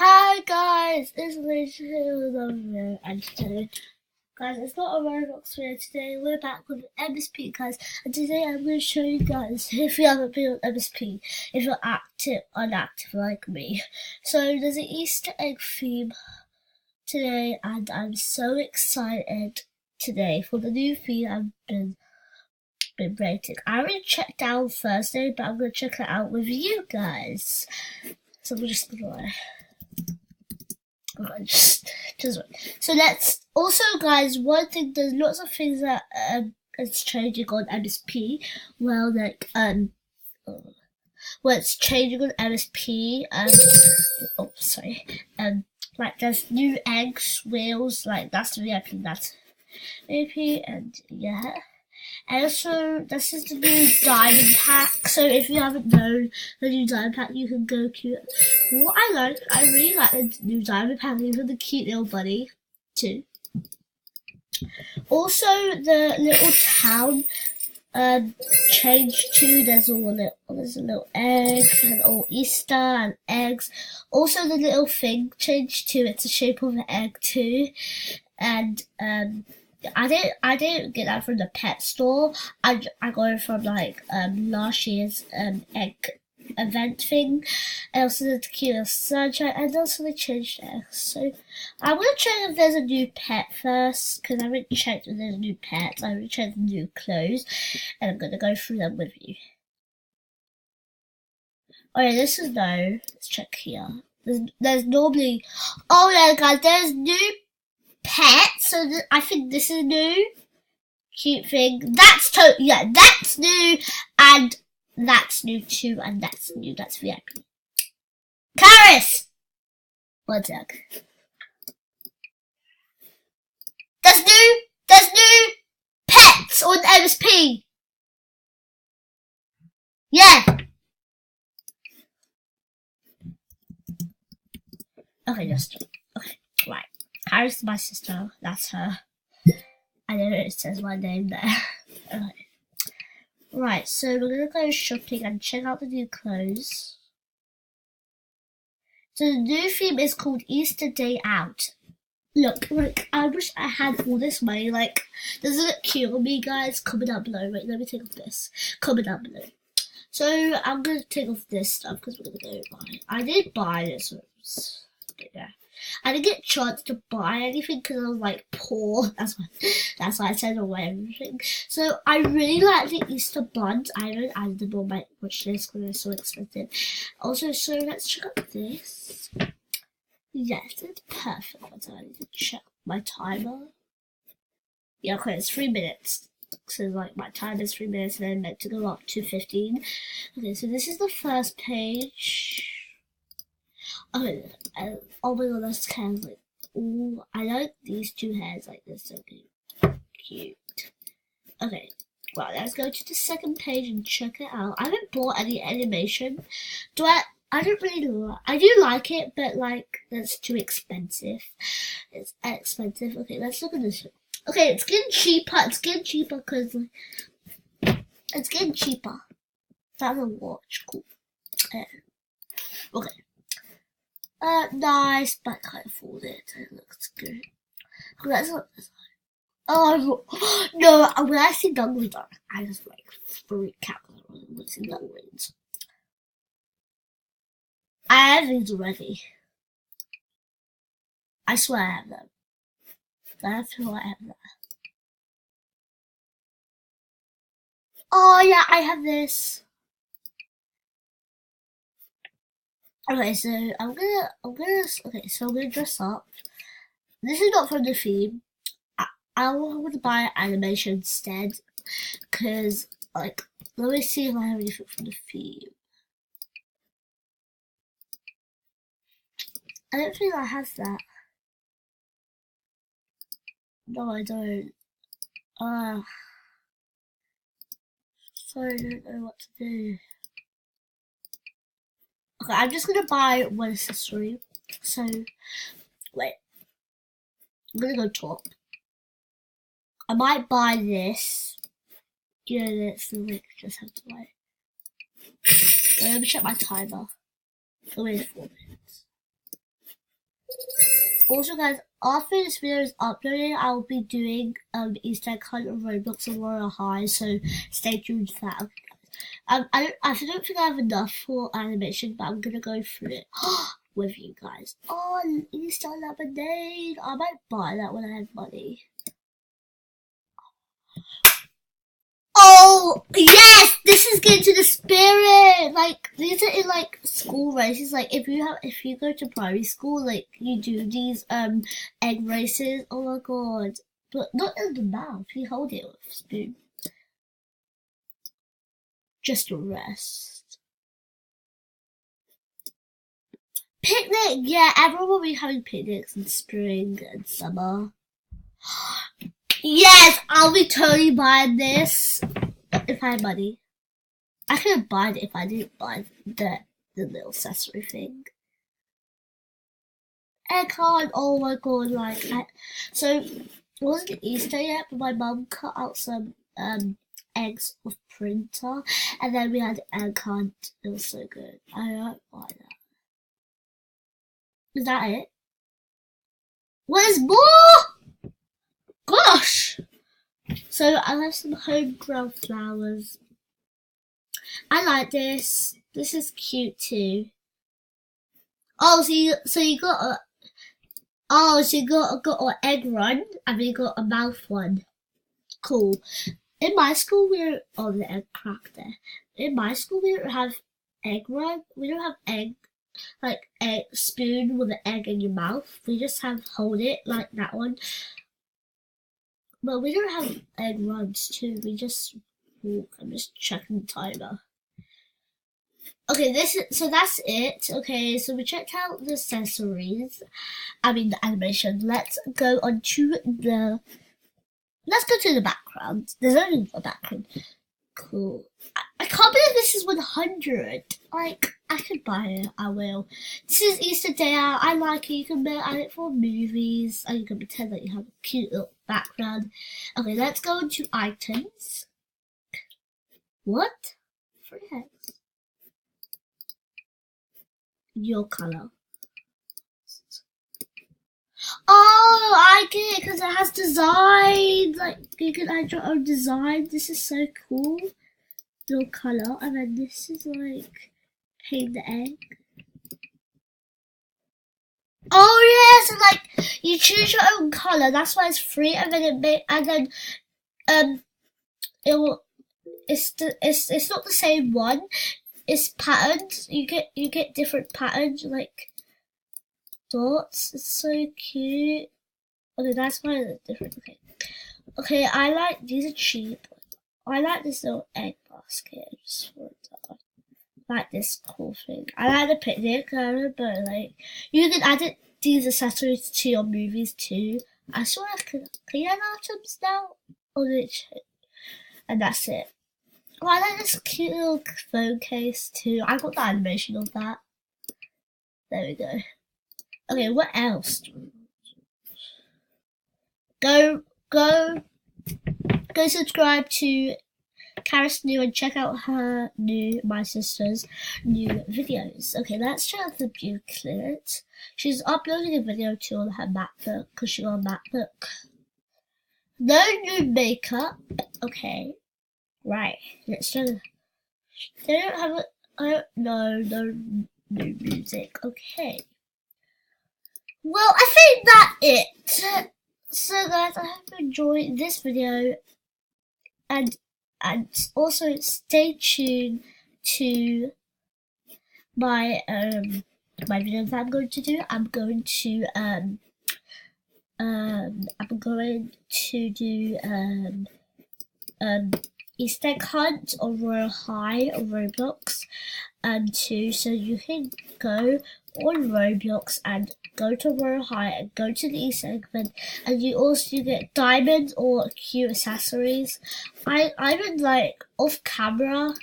Hi guys, it's Rachel and today, guys, it's not a Roblox video today. We're back with MSP, guys, and today I'm going to show you guys if you haven't been on MSP, if you're active, unactive like me. So there's an Easter egg theme today, and I'm so excited today for the new theme I've been rating. I already checked out on Thursday, but I'm going to check it out with you guys. So we're just gonna. Just wait. So let's also, guys. One thing, there's lots of things that is changing on MSP. Well, it's changing on MSP. Oh, sorry. Like there's new eggs, wheels. Like that's the VIP. That's VIP, and yeah. And also, this is the new diamond pack. So if you haven't known the new diamond pack, you can go cute. What I really like the new diamond pack, even the cute little bunny too. Also, the little town changed to there's a little egg and all Easter and eggs. Also, the little thing changed to it's the shape of an egg too, and I didn't get that from the pet store. I got it from like last year's egg event thing, and also the tequila sunshine, and also they changed eggs. So I'm gonna check if there's a new pet first, because I haven't checked if there's a new pet. I haven't checked the new clothes, and I'm gonna go through them with you. Oh yeah, this is no. Let's check here. There's normally. Oh yeah, guys, there's new pet, so I think this is new. Cute thing. That's new, and that's new too, and that's new. That's VIP. Karis! One sec. There's new pets on MSP. Yeah. Okay, just okay. Right. Karis is my sister. That's her. I know it says my name there. Okay. Right, so we're gonna go shopping and check out the new clothes. So the new theme is called Easter Day Out. Look, like, I wish I had all this money. Like, doesn't it look cute on me, guys? Comment down below. Wait, let me take off this. Comment down below. So I'm gonna take off this stuff because we're gonna go buy. I did buy this, but yeah. I didn't get a chance to buy anything because I was like poor. That's why I sent away everything. So I really like the Easter buns. I haven't added them on my watch list because they're so expensive. Also, so let's check out this. Yes, it's perfect. So I need to check my timer. Yeah, okay, it's 3 minutes. So like my time is 3 minutes, and then meant to go up to 15. Okay, so this is the first page. Okay, oh my god, that's kind of like, ooh, I like these two hairs like this, so cute. Okay, well, let's go to the second page and check it out. I haven't bought any animation. I don't really like, I do like it, but like, that's too expensive. It's expensive. Okay, let's look at this. Okay, it's getting cheaper because it's getting cheaper. That's a watch, cool. Okay. Nice, but I can't afford it. It looks good. Let's look this one. Oh, no, when I see Dunglings, I just like freak out when I see Dunglings. I have these already. I swear I have them. That's who I have them. Oh yeah, I have this. Okay, so okay, so I'm gonna dress up. This is not from the theme. I want to buy animation instead, because like, let me see if I have anything from the theme. I don't think I have that. No, I don't. Sorry, I don't know what to do. Okay, I'm just gonna buy one accessory. So, wait. I'm gonna go top. I might buy this. You know, that's the link, just have to wait. Let me check my timer. Oh, wait, 4 minutes. Also, guys, after this video is uploaded, I'll be doing Easter egg hunt on Roblox and Royal High, so stay tuned for that. I don't think I have enough for animation, but I'm gonna go through it with you guys. Oh, Easter lemonade! I might buy that when I have money. Oh yes, this is getting to the spirit. Like these are in like school races. Like if you go to primary school, like you do these egg races. Oh my god! But not in the mouth. You hold it with a spoon. Just rest. Picnic, yeah. Everyone will be having picnics in spring and summer. Yes, I'll be totally buying this if I had money. I couldn't buy it if I didn't buy the little accessory thing. Egg hunt, oh my god, like so it wasn't Easter yet, but my mum cut out some eggs with printer and then we had egg hunt. It was so good. I don't buy that. Is that it? What is more? Gosh! So I have some homegrown flowers. I like this. This is cute too. Oh, so you got a got an egg run and you got a mouth one. Cool. In my school we don't the egg crack there. In my school we don't have egg run. We don't have egg spoon with an egg in your mouth. We just have hold it like that one. But we don't have egg runs too. We just walk. I'm just checking the timer. Okay, so that's it. Okay, so we checked out the accessories. I mean the animation. Let's go to the background. There's only a background. Cool. I can't believe this is 100. Like, I could buy it. I will. This is Easter Day Out. I like it. You can add it for movies. And you can pretend that you have a cute little background. Okay, let's go into items. What? Free heads. Your color. Oh, I get it because it has design. Like you can add your own design. This is so cool. Your color, and then this is like paint the egg. Oh yeah, so like you choose your own color. That's why it's free, and then it will. It's not the same one. It's patterns. You get different patterns like dots. It's so cute. Okay, that's why it's different. Okay, I like these are cheap. I like this little egg basket. I just want to like this cool thing. I like the picnic, but like you can add these accessories to your movies too. I saw can you add items now? And that's it. Oh, I like this cute little phone case too. I got the animation of that. There we go. Okay, what else? Go subscribe to Karis New and check out my sister's new videos. Okay, let's check out the booklet. She's uploading a video too on her MacBook because she got a MacBook. No new makeup. Okay, right. Let's try. They don't have no new music. Okay. Well, I think that's it. So guys, I hope you enjoyed this video and also stay tuned to my my videos that I'm going to do. I'm going to do Easter egg hunt on Royal High on Roblox so you can go on Roblox and go to Royal High and go to the Easter egg event, and you also get diamonds or cute accessories. I'm in like off camera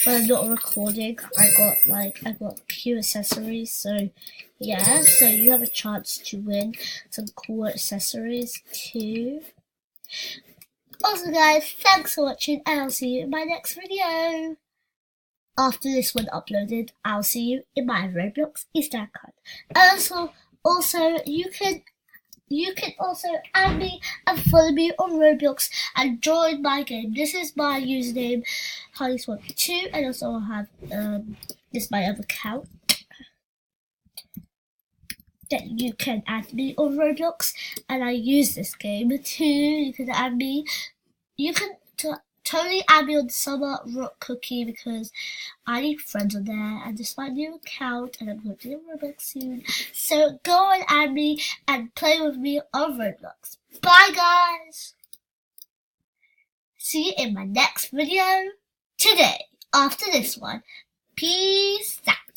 when I'm not recording. I got cute accessories, so yeah, so you have a chance to win some cool accessories too. Also guys, thanks for watching and I'll see you in my next video. After this one uploaded, I'll see you in my Roblox Easter egg hunt. Also, Also, you can also add me and follow me on Roblox and join my game. This is my username, HoneySwamp2, and also I have this is my other account that you can add me on Roblox, and I use this game too. You can add me. You can totally add me on Summer Rock Cookie because I need friends on there, and this is my new account, and I'm going to do Roblox soon. So go and add me and play with me on Roblox. Bye guys! See you in my next video today after this one. Peace out.